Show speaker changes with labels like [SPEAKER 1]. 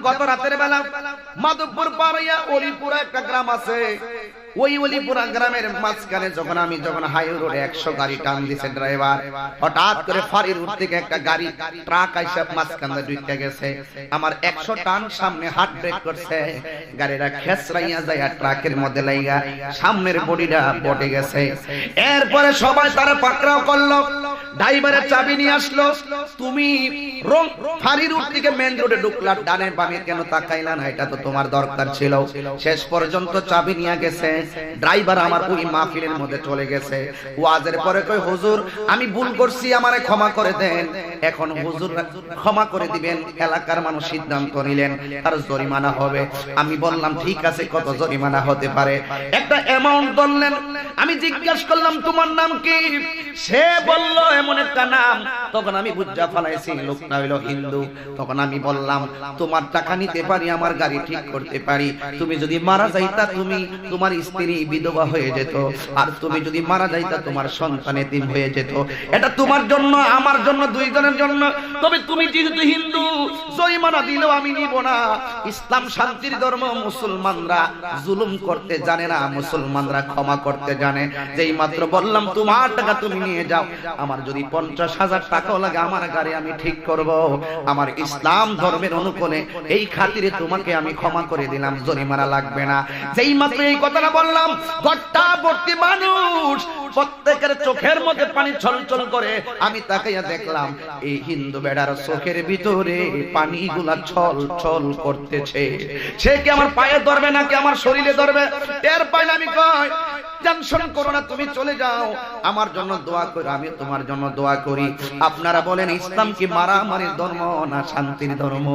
[SPEAKER 1] গত রাতের বেলা মাধবপুর পাড়িয়া অলিপুরা একটা গ্রাম আছে, ওই অলিপুরা গ্রামের মাঝখানে যখন হাই রোডে 100 গাড়ি টান দিছে ড্রাইভার, হঠাৎ করে ফাঁড়ি রোড থেকে একটা গাড়ি ট্রাক আইসা মাঝখানে ঢুকে গেছে। আমার 100 টান সামনে হার্ট ব্রেক করছে, গাড়িটা খেসরাইয়া যায় ট্রাকের মধ্যে লাইগা সামনের বডিটা বটে গেছে। এরপরে সবাই তারা পাকড়াও করলো, ড্রাইভারের চাবি নিয়ে আসলো। তুমি ফাঁড়ি রোড থেকে মেন রোডে ঢুকলা, ডানে বামে কেন তাকাইলা না? এটা তো তোমার দরকার ছিল। শেষ পর্যন্ত চাবি নিয়ে গেছে ড্রাইভার, আমার ওই মাহফিলের মধ্যে চলে গেছে। ওয়াজের পরে কই, হুজুর আমি ভুল করছি, আমারে ক্ষমা করে দেন। এখন হুজুর ক্ষমা করে দিবেন, এলাকার মানুষ সিদ্ধান্ত নিলেন তার জরিমানা হবে। আমি বললাম ঠিক আছে, কত জরিমানা হতে পারে? একটা অ্যামাউন্ট বললেন। আমি জিজ্ঞাসা করলাম তোমার নাম কি? সে বলল এমন একটা নাম। তখন আমি বুঝা ফেলাইছি লোকটা হইল হিন্দু। তখন আমি বললাম তোমার টাকা নিতে পারি, আমার গাড়ি ঠিক করতে পারি। তুমি যদি মারা যাইতা, তোমার স্ত্রী বিধবা হয়ে যেত, আর তুমি যদি মারা যাইতা তোমার সন্তান এতিম হয়ে যেত। এটা তোমার জন্য, আমার জন্য, দুইজনের জন্য। তবে তুমি যেহেতু হিন্দু, জরিমানা দিলেও আমি নিব না। ইসলাম শান্তির ধর্ম, মুসলমানরা জুলুম করতে জানে না, মুসলমানরা ক্ষমা করতে জানে। যেই মাত্র বললাম তোমার টাকা তুমি নিয়ে যাও, আমার যদি 50,000 টাকাও লাগে আমার গাড়ি আমি ঠিক করব। আমার ইসলাম ধর্মের অনুকূলে এই খাতিরে তোমাকে আমি ক্ষমা করে দিলাম, জরিমানা লাগবে না। যেই মাত্র এই কথাটা বললাম, ঘরটা ভর্তি মানুষ, প্রত্যেকের চোখের মধ্যে পানি ছলছল করে। আমি তাকাইয়া দেখলাম এই হিন্দু বেড়ার চোখের ভিতরে পানিগুলা ছলছল করতেছে। সে কি আমার পায়ে ধরবে নাকি আমার শরীরে ধরবে টের পাই না। আমি কই টেনশন করো না, তুমি চলে যাও, আমার জন্য দোয়া করো, আমি তোমার জন্য দোয়া করি। আপনারা বলেন ইসলাম কি মারামারির ধর্ম না শান্তির ধর্ম?